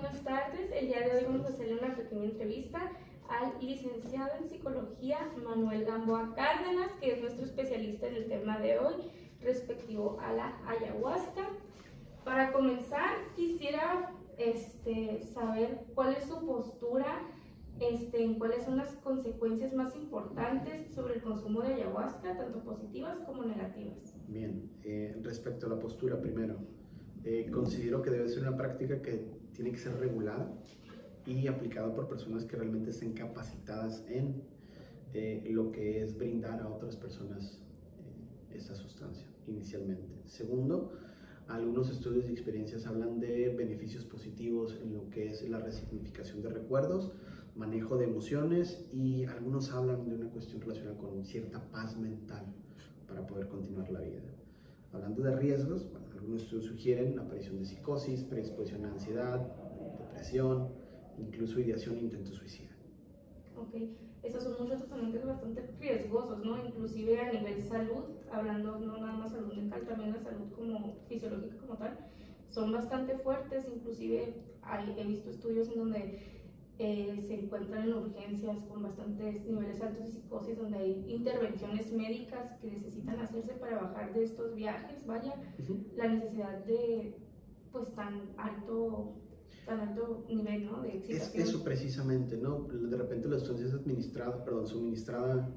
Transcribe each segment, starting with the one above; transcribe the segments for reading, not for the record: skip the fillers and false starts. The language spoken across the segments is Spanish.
buenas tardes. El día de hoy vamos a hacerle una pequeña entrevista al licenciado en Psicología Manuel Gamboa Cárdenas, que es nuestro especialista en el tema de hoy, respectivo a la ayahuasca. Para comenzar, quisiera saber cuál es su postura en cuáles son las consecuencias más importantes sobre el consumo de ayahuasca, tanto positivas como negativas. Bien, respecto a la postura primero, considero que debe ser una práctica que tiene que ser regulada y aplicada por personas que realmente estén capacitadas en lo que es brindar a otras personas esta sustancia inicialmente. Segundo, algunos estudios y experiencias hablan de beneficios positivos en lo que es la resignificación de recuerdos, manejo de emociones, y algunos hablan de una cuestión relacionada con cierta paz mental para poder continuar la vida. Hablando de riesgos, bueno, algunos estudios sugieren la aparición de psicosis, predisposición a ansiedad, depresión, incluso ideación e intento suicida. Ok, esos son muchos tratamientos bastante riesgosos, ¿no? Inclusive a nivel salud, hablando no nada más salud mental, también la salud como fisiológica como tal, son bastante fuertes. Inclusive he visto estudios en donde se encuentran en urgencias con bastantes niveles altos de psicosis, donde hay intervenciones médicas que necesitan hacerse para bajar de estos viajes. Vaya, la necesidad de pues tan alto nivel, ¿no?, de excitación. Es eso precisamente, ¿no? De repente la sustancia es suministrada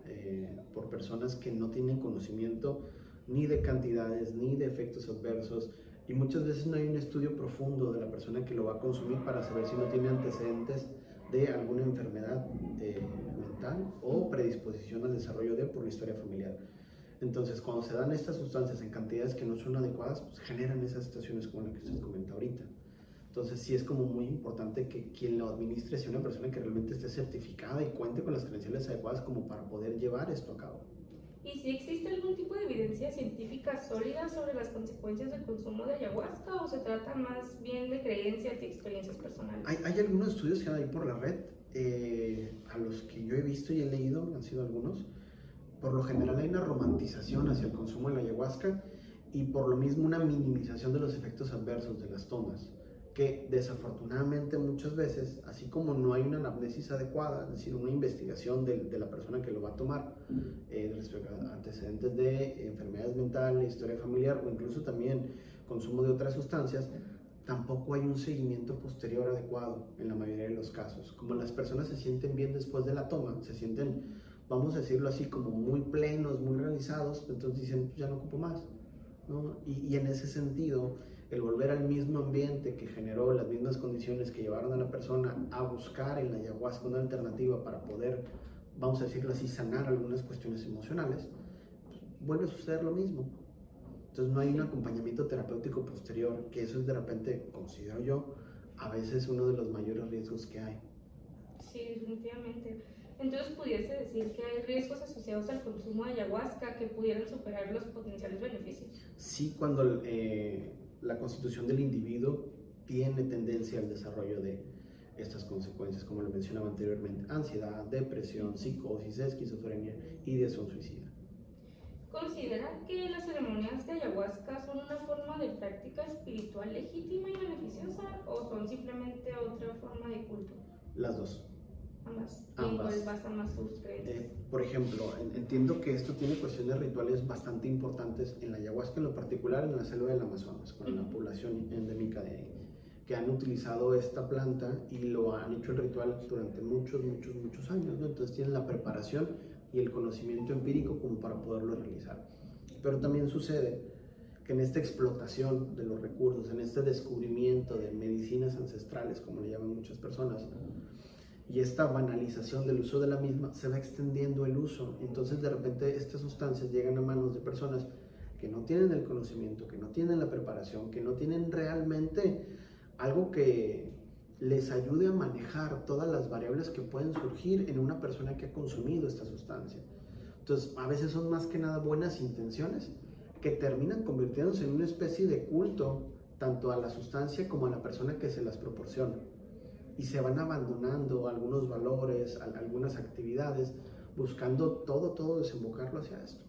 por personas que no tienen conocimiento ni de cantidades, ni de efectos adversos, y muchas veces no hay un estudio profundo de la persona que lo va a consumir para saber si no tiene antecedentes de alguna enfermedad mental o predisposición al desarrollo por la historia familiar. Entonces, cuando se dan estas sustancias en cantidades que no son adecuadas, pues generan esas situaciones como la que usted comenta ahorita. Entonces, sí es como muy importante que quien lo administre sea una persona que realmente esté certificada y cuente con las credenciales adecuadas como para poder llevar esto a cabo. ¿Y si existe algún tipo de evidencia científica sólida sobre las consecuencias del consumo de ayahuasca, o se trata más bien de creencias y experiencias personales? Hay algunos estudios que hay por la red, a los que yo he visto y he leído, han sido algunos. Por lo general hay una romantización hacia el consumo de la ayahuasca y por lo mismo una minimización de los efectos adversos de las tomas, que desafortunadamente muchas veces, así como no hay una anamnesis adecuada, es decir, una investigación de la persona que lo va a tomar respecto a antecedentes de enfermedades mentales, historia familiar o incluso también consumo de otras sustancias, tampoco hay un seguimiento posterior adecuado en la mayoría de los casos. Como las personas se sienten bien después de la toma, se sienten, vamos a decirlo así, como muy plenos, muy realizados, entonces dicen, ya no ocupo más, ¿no? Y en ese sentido, el volver al mismo ambiente que generó las mismas condiciones que llevaron a la persona a buscar en la ayahuasca una alternativa para poder, vamos a decirlo así, sanar algunas cuestiones emocionales, pues vuelve a suceder lo mismo. Entonces no hay un acompañamiento terapéutico posterior, que eso es de repente, considero yo, a veces uno de los mayores riesgos que hay. Sí, definitivamente. Entonces, ¿pudiese decir que hay riesgos asociados al consumo de ayahuasca que pudieran superar los potenciales beneficios? Sí, cuando la constitución del individuo tiene tendencia al desarrollo de estas consecuencias, como lo mencionaba anteriormente: ansiedad, depresión, psicosis, esquizofrenia, ideación suicida. ¿Considera que las ceremonias de ayahuasca son una forma de práctica espiritual legítima y beneficiosa, o son simplemente otra forma de culto? Las dos. Ambas. ¿Y Ambas. en cuál basan más sus creencias? Por ejemplo, entiendo que esto tiene cuestiones rituales bastante importantes en la ayahuasca, en lo particular en la selva del Amazonas, con la población endémica de ahí, que han utilizado esta planta y lo han hecho el ritual durante muchos años, ¿no? Entonces tienen la preparación y el conocimiento empírico como para poderlo realizar. Pero también sucede que en esta explotación de los recursos, en este descubrimiento de medicinas ancestrales, como le llaman muchas personas, y esta banalización del uso de la misma, se va extendiendo el uso. Entonces de repente estas sustancias llegan a manos de personas que no tienen el conocimiento, que no tienen la preparación, que no tienen realmente algo que les ayude a manejar todas las variables que pueden surgir en una persona que ha consumido esta sustancia. Entonces a veces son más que nada buenas intenciones que terminan convirtiéndose en una especie de culto tanto a la sustancia como a la persona que se las proporciona, y se van abandonando algunos valores, algunas actividades, buscando todo desembocarlo hacia esto.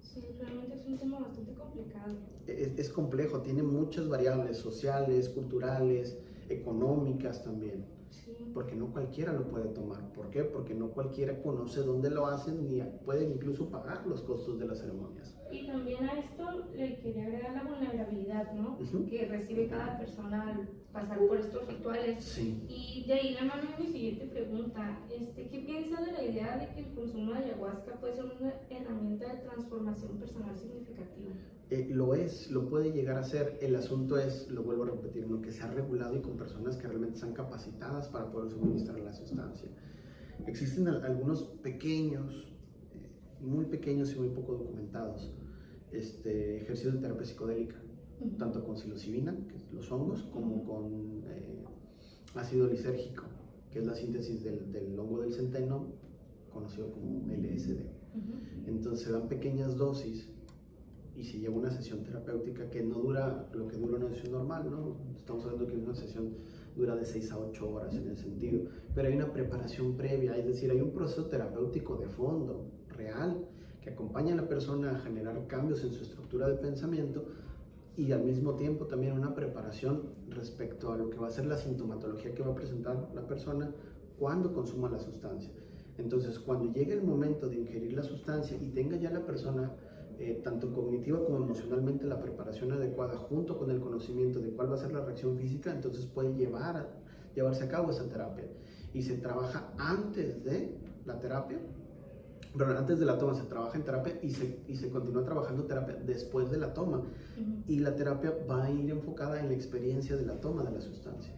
Sí, realmente es un tema bastante complicado. Es complejo, tiene muchas variables sociales, culturales, económicas también, Sí. porque no cualquiera lo puede tomar. ¿Por qué? Porque no cualquiera conoce dónde lo hacen ni pueden incluso pagar los costos de las ceremonias. Y también a esto le quería agregar la vulnerabilidad, ¿no? Ujú. Que recibe cada persona al pasar por estos rituales. Sí. Y de ahí la mano de mi siguiente pregunta, ¿qué piensa de la idea de que el consumo de ayahuasca puede ser una herramienta de transformación personal significativa? Lo puede llegar a ser. El asunto es, lo vuelvo a repetir, ¿no? Que sea regulado y con personas que realmente están capacitadas para poder suministrar la sustancia. Existen algunos pequeños, muy pequeños y muy poco documentados, ejercicios de terapia psicodélica, tanto con psilocibina, que es los hongos, como con ácido lisérgico, que es la síntesis del hongo del centeno, conocido como LSD. Entonces se dan pequeñas dosis y se lleva una sesión terapéutica que no dura lo que dura una sesión normal, ¿no? Estamos hablando que una sesión dura de 6 a 8 horas en el sentido, pero hay una preparación previa, es decir, hay un proceso terapéutico de fondo, real, que acompaña a la persona a generar cambios en su estructura de pensamiento y al mismo tiempo también una preparación respecto a lo que va a ser la sintomatología que va a presentar la persona cuando consuma la sustancia. Entonces, cuando llegue el momento de ingerir la sustancia y tenga ya la persona tanto cognitiva como emocionalmente la preparación adecuada junto con el conocimiento de cuál va a ser la reacción física, entonces puede llevarse a cabo esa terapia. Y se trabaja antes de la terapia, pero antes de la toma se trabaja en terapia y se continúa trabajando terapia después de la toma. Y la terapia va a ir enfocada en la experiencia de la toma de la sustancia.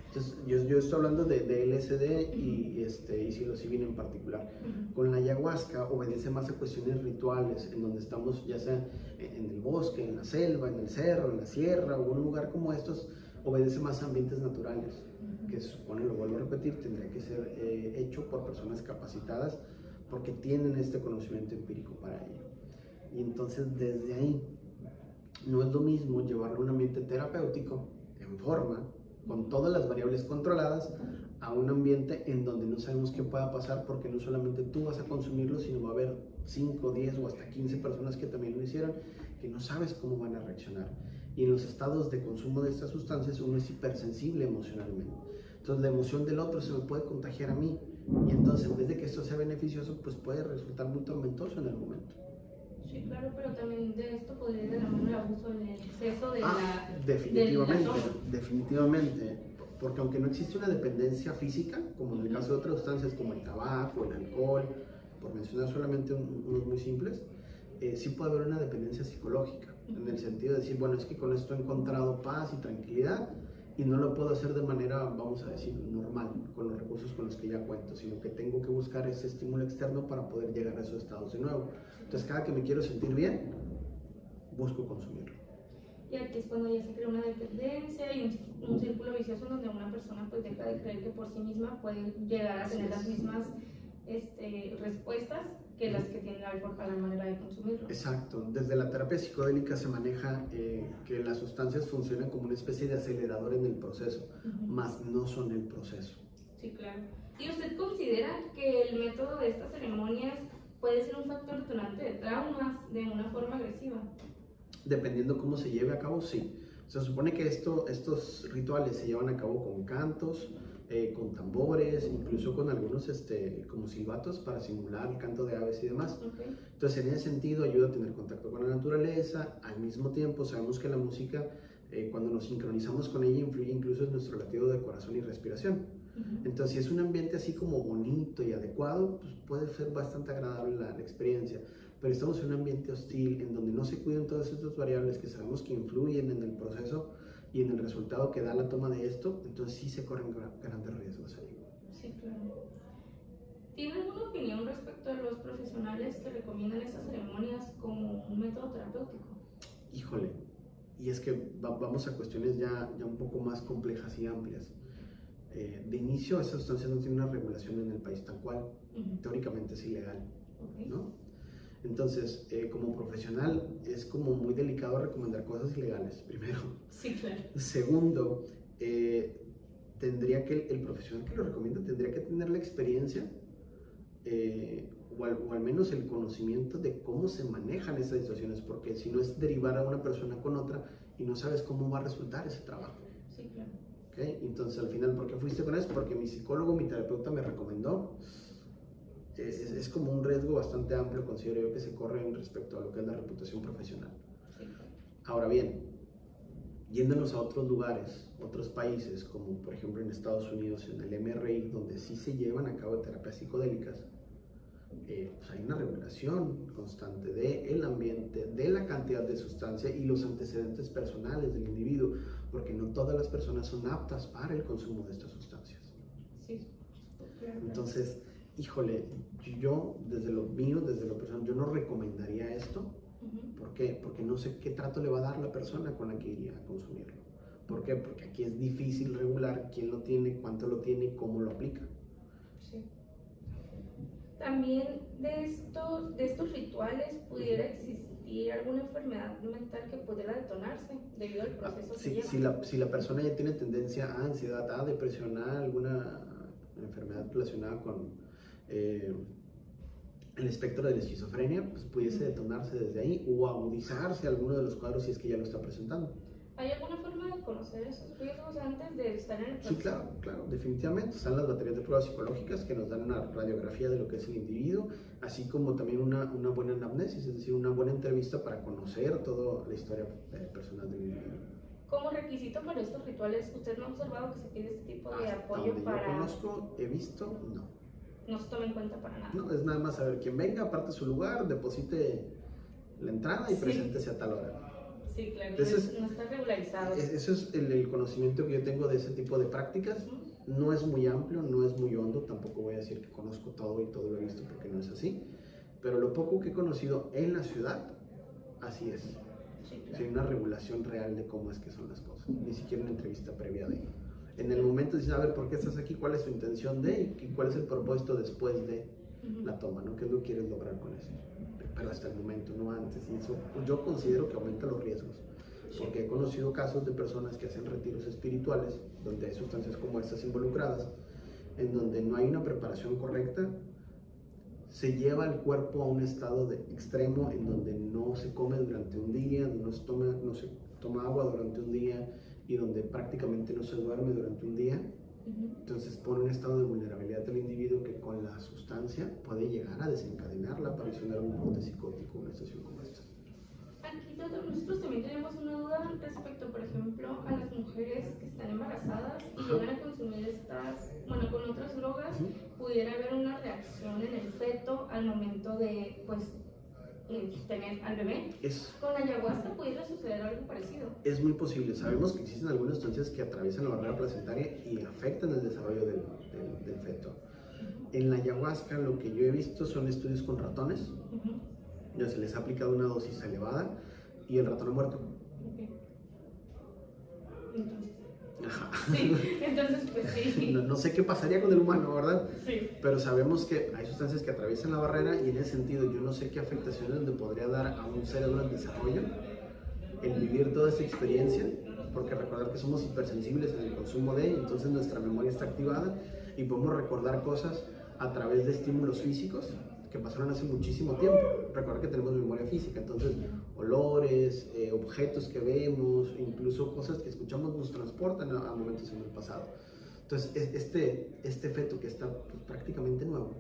Entonces, yo estoy hablando de LSD y psilocibina en particular. Con la ayahuasca obedece más a cuestiones rituales, en donde estamos ya sea en el bosque, en la selva, en el cerro, en la sierra o un lugar como estos, obedece más a ambientes naturales, que se supone, lo vuelvo a repetir, tendría que ser hecho por personas capacitadas porque tienen este conocimiento empírico para ello. Y entonces desde ahí no es lo mismo llevarlo a un ambiente terapéutico en forma, con todas las variables controladas, a un ambiente en donde no sabemos qué pueda pasar, porque no solamente tú vas a consumirlo, sino va a haber 5, 10 o hasta 15 personas que también lo hicieron, que no sabes cómo van a reaccionar. Y en los estados de consumo de estas sustancias uno es hipersensible emocionalmente. Entonces la emoción del otro se me puede contagiar a mí, y entonces en vez de que esto sea beneficioso, pues puede resultar muy tormentoso en el momento. Sí, claro, pero también de esto podría ir de la mano el abuso, el exceso de definitivamente, porque aunque no existe una dependencia física, como en el caso de otras sustancias como el tabaco, el alcohol, por mencionar solamente unos muy simples, sí puede haber una dependencia psicológica, en el sentido de decir, bueno, es que con esto he encontrado paz y tranquilidad y no lo puedo hacer de manera, vamos a decir, normal, con los recursos con los que ya cuento, sino que tengo que buscar ese estímulo externo para poder llegar a esos estados de nuevo. Entonces, cada que me quiero sentir bien, busco consumirlo. Y aquí es cuando ya se crea una dependencia y un círculo vicioso en donde una persona pues deja de creer que por sí misma puede llegar a tener las mismas respuestas que las que tiene el alcohol para la manera de consumirlo. Exacto. Desde la terapia psicodélica se maneja que las sustancias funcionan como una especie de acelerador en el proceso, más no son el proceso. Sí, claro. ¿Y usted considera que el método de estas ceremonias puede ser un factor detonante de traumas de una forma agresiva? Dependiendo cómo se lleve a cabo, sí. Se supone que estos rituales se llevan a cabo con cantos, con tambores, incluso con algunos como silbatos para simular el canto de aves y demás. Okay. Entonces, en ese sentido, ayuda a tener contacto con la naturaleza. Al mismo tiempo, sabemos que la música, cuando nos sincronizamos con ella, influye incluso en nuestro latido de corazón y respiración. Entonces, si es un ambiente así como bonito y adecuado, pues puede ser bastante agradable la experiencia. Pero estamos en un ambiente hostil, en donde no se cuidan todas estas variables que sabemos que influyen en el proceso y en el resultado que da la toma de esto, entonces sí se corren grandes riesgos ahí. Sí, claro. ¿Tiene alguna opinión respecto a los profesionales que recomiendan estas ceremonias como un método terapéutico? Híjole, y es que vamos a cuestiones ya un poco más complejas y amplias. De inicio, esta sustancia no tiene una regulación en el país tal cual, teóricamente es ilegal, ¿no? Entonces, como profesional, es como muy delicado recomendar cosas ilegales, primero. Sí, claro. Segundo, tendría que el profesional que lo recomienda tendría que tener la experiencia o al menos el conocimiento de cómo se manejan estas situaciones, porque si no es derivar a una persona con otra y no sabes cómo va a resultar ese trabajo. Sí, claro. ¿Okay? Entonces al final, ¿por qué fuiste con eso? Porque mi psicólogo, mi terapeuta me recomendó. Es como un riesgo bastante amplio, considero yo, que se corre respecto a lo que es la reputación profesional. Ahora bien, yéndonos a otros lugares, otros países, como por ejemplo en Estados Unidos, en el MRI, donde sí se llevan a cabo terapias psicodélicas, pues hay una regulación constante del ambiente, de la cantidad de sustancia y los antecedentes personales del individuo, porque no todas las personas son aptas para el consumo de estas sustancias. Sí, claro. Entonces, híjole, yo desde lo mío, desde lo personal, yo no recomendaría esto. ¿Por qué? Porque no sé qué trato le va a dar la persona con la que iría a consumirlo. ¿Por qué? Porque aquí es difícil regular quién lo tiene, cuánto lo tiene y cómo lo aplica. Sí. También de estos rituales pudiera existir alguna enfermedad mental que pudiera detonarse debido al proceso que lleva. Si la persona ya tiene tendencia a ansiedad, a depresión, a alguna enfermedad relacionada con el espectro de la esquizofrenia, pues pudiese detonarse desde ahí o agudizarse alguno de los cuadros si es que ya lo está presentando. ¿Hay alguna forma de conocer esos riesgos antes de estar en el proceso? Sí, claro, definitivamente. Están las baterías de pruebas psicológicas que nos dan una radiografía de lo que es el individuo, así como también una buena anamnesis, es decir, una buena entrevista para conocer toda la historia personal del individuo. Como requisito para estos rituales, ¿usted no ha observado que se pide este tipo de Hasta apoyo donde para...? yo conozco, he visto, No se toma en cuenta para nada. No, es nada más saber quién venga, aparte su lugar, deposite la entrada y preséntese a tal hora. Sí, claro, Entonces, no está regularizado. Eso es el conocimiento que yo tengo de ese tipo de prácticas. No es muy amplio, no es muy hondo, tampoco voy a decir que conozco todo y todo lo he visto porque no es así. Pero lo poco que he conocido en la ciudad, así es. Sí, claro. Sin una regulación real de cómo es que son las cosas, ni siquiera una entrevista previa de. En el momento dices, a ver, ¿por qué estás aquí? ¿Cuál es tu intención de? ¿Y cuál es el propósito después de la toma? ¿No? ¿Qué es lo que quieres lograr con eso? Pero hasta el momento, no antes. Y eso yo considero que aumenta los riesgos. Porque he conocido casos de personas que hacen retiros espirituales, donde hay sustancias como estas involucradas, en donde no hay una preparación correcta, se lleva el cuerpo a un estado extremo en donde no se come durante un día, no se toma agua durante un día y donde prácticamente no se duerme durante un día. Entonces pone un estado de vulnerabilidad del individuo que con la sustancia puede llegar a desencadenar la aparición de algún brote psicótico en una situación como esta. Aquí nosotros también tenemos una duda respecto, por ejemplo, a las mujeres que están embarazadas y llegan a consumir con otras drogas, pudiera haber una reacción en el feto al momento de, tener al bebé. ¿Con la ayahuasca pudiera suceder algo parecido? Es muy posible. Sabemos que existen algunas sustancias que atraviesan la barrera placentaria y afectan el desarrollo del feto. En la ayahuasca lo que yo he visto son estudios con ratones. Ya se les ha aplicado una dosis elevada y el ratón ha muerto. Entonces, pues sí. No sé qué pasaría con el humano, ¿verdad? Sí. Pero sabemos que hay sustancias que atraviesan la barrera y en ese sentido yo no sé qué afectaciones le podría dar a un cerebro en desarrollo el vivir toda esa experiencia, porque recordar que somos hipersensibles en el consumo entonces nuestra memoria está activada y podemos recordar cosas a través de estímulos físicos que pasaron hace muchísimo tiempo. Recordar que tenemos memoria física, entonces olores, objetos que vemos, incluso cosas que escuchamos nos transportan a momentos en el pasado. Entonces este feto que está prácticamente nuevo,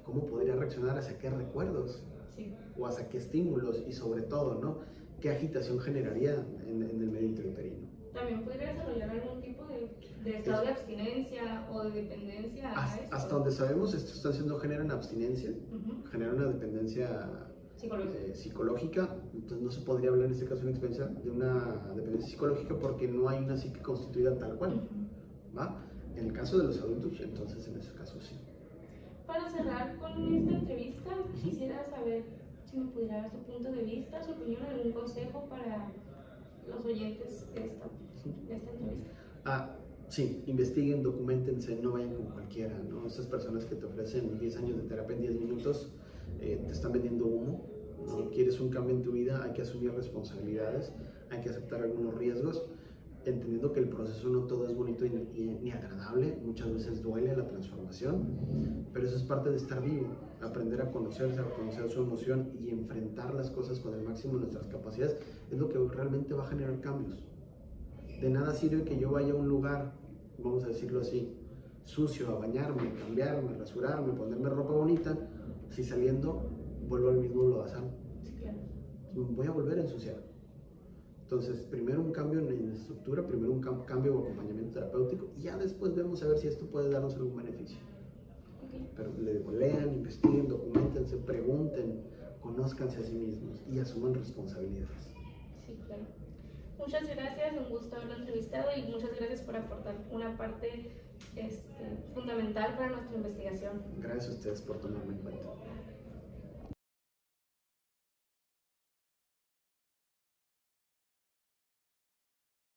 ¿cómo podría reaccionar hacia qué recuerdos? Sí. O hacia qué estímulos y sobre todo, ¿no? ¿Qué agitación generaría en el medio intrauterino? También podría desarrollar algún tipo de estado de abstinencia o de dependencia a eso. Hasta donde sabemos, estas sustancias no generan abstinencia, generan una dependencia psicológica. Entonces no se podría hablar en este caso de una dependencia psicológica porque no hay una psique constituida tal cual. ¿Va? En el caso de los adultos, entonces en ese caso sí. Para cerrar con esta entrevista, quisiera saber si me pudiera dar su punto de vista, su opinión, algún consejo para los oyentes de esta entrevista. Sí, investiguen, documentense, no vayan con cualquiera, ¿no? Esas personas que te ofrecen 10 años de terapia en 10 minutos te están vendiendo humo, ¿no? Sí. Quieres un cambio en tu vida, hay que asumir responsabilidades, hay que aceptar algunos riesgos, entendiendo que el proceso no todo es bonito ni agradable, muchas veces duele la transformación, pero eso es parte de estar vivo, aprender a conocerse, a conocer su emoción y enfrentar las cosas con el máximo de nuestras capacidades es lo que realmente va a generar cambios. De nada sirve que yo vaya a un lugar, vamos a decirlo así, sucio, a bañarme, cambiarme, rasurarme, ponerme ropa bonita, si saliendo vuelvo al mismo lodazal. Sí, claro. Voy a volver a ensuciar. Entonces, primero un cambio en la estructura, primero un cambio o acompañamiento terapéutico, y ya después vemos a ver si esto puede darnos algún beneficio. Okay. Pero le digo, lean, investiguen, documentense, pregunten, conózcanse a sí mismos y asuman responsabilidades. Sí, claro. Muchas gracias, un gusto haberlo entrevistado y muchas gracias por aportar una parte fundamental para nuestra investigación. Gracias a ustedes por tomarme en cuenta.